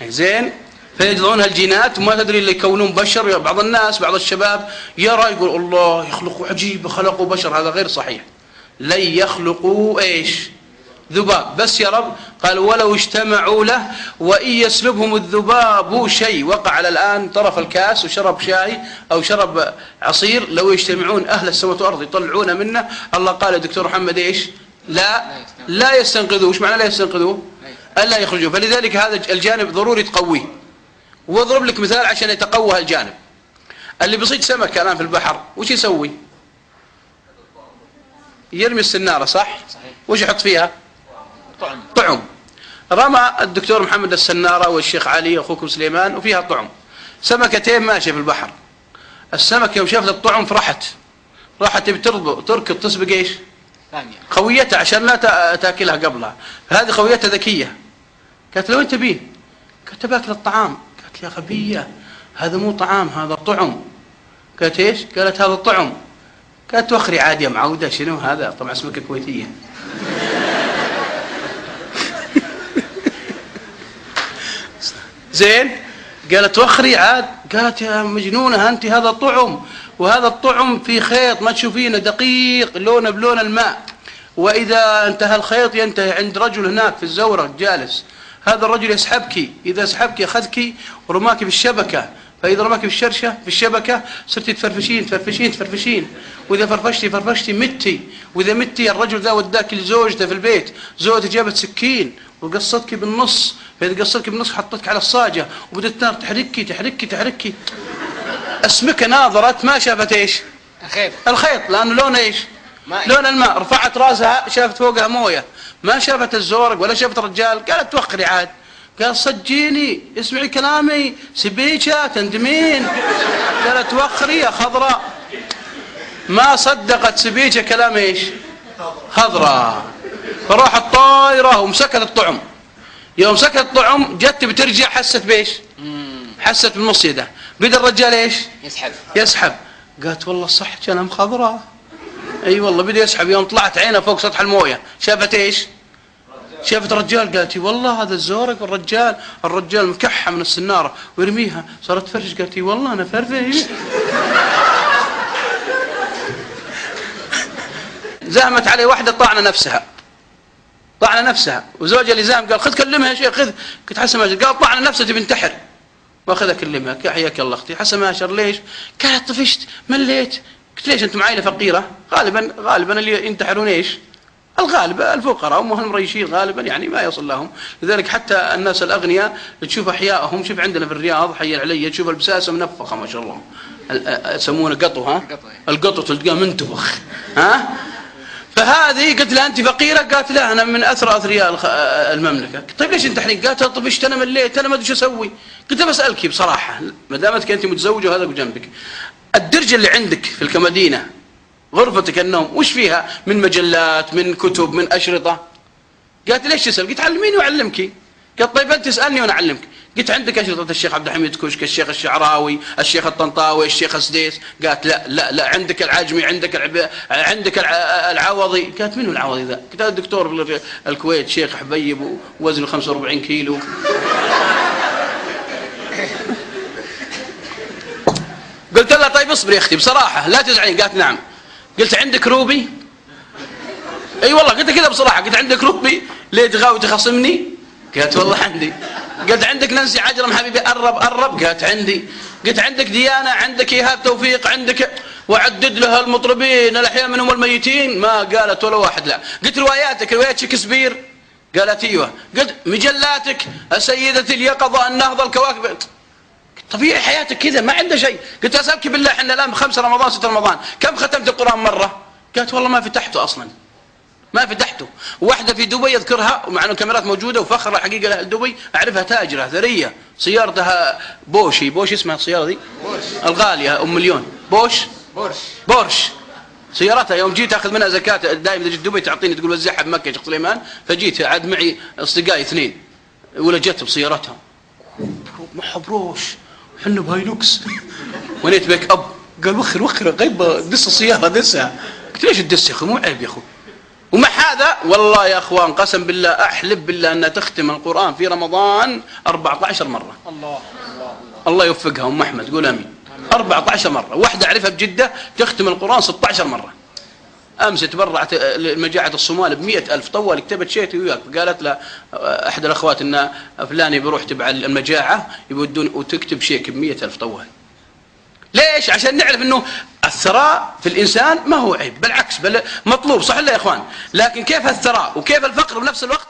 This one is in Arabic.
زين، فيجذرونها الجينات وما تدري اللي يكونون بشر. بعض الناس بعض الشباب يرى يقول الله يخلقوا عجيب خلقوا بشر، هذا غير صحيح. لن يخلقوا ايش؟ ذباب. بس يا رب قال ولو اجتمعوا له وإن يسلبهم الذباب شيء. وقع على الآن طرف الكاس وشرب شاي أو شرب عصير، لو يجتمعون أهل السماوات والأرض يطلعون منه، الله قال يا دكتور محمد ايش؟ لا يستنقذوه. ايش معنى لا يستنقذوه؟ ألا يخرجوه. فلذلك هذا الجانب ضروري تقويه. واضرب لك مثال عشان يتقوى الجانب. اللي بيصيد سمكة الآن في البحر وش يسوي؟ يرمي السنارة، صح؟ وش يحط فيها؟ طعم. رمى الدكتور محمد السنارة والشيخ علي أخوكم سليمان وفيها طعم. سمكتين ماشية في البحر. السمكة يوم شافت الطعم راحت تركض تسبق ايش؟ خويتها عشان لا تاكلها قبلها. هذه خويتها ذكية. قالت له وين تبين؟ قالت باكل الطعام. قالت يا غبية هذا مو طعام هذا طعم. قالت ايش؟ قالت هذا طعم. قالت وخري عادي يا معودة شنو هذا؟ طبعا سمكة كويتية. زين، قالت وخري عاد. قالت يا مجنونة أنت هذا طعم، وهذا الطعم في خيط ما تشوفينه دقيق لونه بلون الماء، وإذا انتهى الخيط ينتهي عند رجل هناك في الزورق جالس. هذا الرجل يسحبك، إذا سحبك أخذك ورماك في الشبكة، فإذا رماك في الشبكة صرتي تفرفشين، وإذا فرفشتي متي، وإذا متي الرجل ذا وداك لزوجته في البيت، زوجته جابت سكين وقصتك بالنص، فإذا قصتك بالنص حطتك على الصاجة وبدت النار تحركي. اسمك ناظرت ما شافت ايش؟ الخيط لأنه لونه ايش؟ لون الماء. رفعت راسها شافت فوقها مويه، ما شافت الزورق ولا شافت الرجال. قالت توخري عاد. قال صجيني اسمعي كلامي سبيكة تندمين. قالت توخري يا خضراء. ما صدقت سبيكة كلام ايش؟ خضراء. فراحت طايرة ومسكت الطعم. يوم مسكت الطعم جت بترجع حست بايش؟ حست بنص يده. بدا الرجال ايش؟ يسحب. قالت والله صح كلام خضراء. اي والله بدا يسحب. يوم طلعت عينه فوق سطح المويه شافت ايش؟ شافت الرجال. قالت والله هذا الزورق الرجال مكحه من السناره ويرميها. صارت تفرش. قالت والله انا فرفش. زهمت عليه واحده طعنه نفسها وزوجها اللي زاهم قال خذ كلمها يا شيخ خذ. قلت حسن ماشر. قال طعنه نفسها تبي تنتحر. واخذها كلمها حياك الله اختي. حسن ماشر ليش؟ قالت طفشت مليت. قلت ليش انتم عائله فقيره؟ غالبا اللي ينتحرون ايش؟ الغالب الفقراء وهم مريشين غالبا يعني ما يصل لهم. لذلك حتى الناس الاغنياء تشوف احيائهم. شوف عندنا في الرياض حي العليا تشوف البساسه منفخه ما شاء الله، يسمونه قطو. القطو تلقاه منتفخ. فهذه قلت لها انت فقيره؟ قالت لا انا من اثرياء المملكه. طيب ليش انتحرين؟ قالت طفشت انا مليت انا ما ادري شو اسوي. قلت بسالك بصراحه ما دامتك انت متزوجه وهذا بجنبك، الدرجه اللي عندك في الكمدينه غرفتك النوم وش فيها من مجلات من كتب من اشرطه؟ قالت ليش تسال؟ قلت علميني واعلمك. قالت طيب انت تسالني وانا اعلمك. قلت عندك اشرطه الشيخ عبد الحميد كشك، الشيخ الشعراوي، الشيخ الطنطاوي، الشيخ السديس. قالت لا عندك العجمي، عندك العوضي. قالت منو العوضي ذا؟ قلت هذا الدكتور في الكويت شيخ حبيب ووزنه 45 كيلو. قلت لها طيب اصبري يا اختي بصراحه لا تزعلين. قالت نعم. قلت عندك روبي؟ اي والله قلت كذا بصراحه. قلت عندك روبي ليه تغاوي تخاصمني؟ قالت والله عندي. قلت عندك نانسي عجرم حبيبي قرب؟ قالت عندي. قلت عندك ديانه؟ عندك ايهاب توفيق؟ عندك؟ وعدد لها المطربين الاحياء منهم الميتين. ما قالت ولا واحد. لا. قلت روايات شكسبير؟ قالت ايوه. قلت مجلاتك السيده اليقظه النهضه الكواكب؟ طبيعي حياتك كذا ما عنده شيء. قلت اسالك بالله احنا الان 5 رمضان 6 رمضان كم ختمت القران مره؟ قالت والله ما فتحته اصلا ما فتحته. واحده في دبي اذكرها ومع انه الكاميرات موجوده وفخر الحقيقه لاهل دبي اعرفها تاجره ثريه سيارتها بوش اسمها السياره دي الغاليه ام مليون بورش سيارتها. يوم جيت اخذ منها زكاه دائما اذا جيت دبي تعطيني تقول وزعها بمكه يا شيخ سليمان. فجيت عاد معي اصدقائي 2 ولا جت بسيارتها معها بروش حنا بهايلوكس. ونيت بيك اب. قال وخر غيب دس السياره دسها. قلت ليش تدس يا اخي؟ مو عيب يا اخو. ومع هذا والله يا اخوان قسم بالله احلف بالله انها تختم القرآن في رمضان 14 مرة. الله يوفقها ام احمد، قول امين. 14 مرة. واحدة اعرفها بجدة تختم القرآن 16 مرة. امس تبرعت لمجاعة الصومال ب100,000. طوال كتبت شيتي وياك، قالت له احد الاخوات ان فلان بيروح تبع المجاعة يودون، وتكتب شيك ب100,000 طوال. ليش؟ عشان نعرف انه الثراء في الانسان ما هو عيب، بالعكس بل مطلوب، صح ولا يا اخوان؟ لكن كيف الثراء وكيف الفقر بنفس الوقت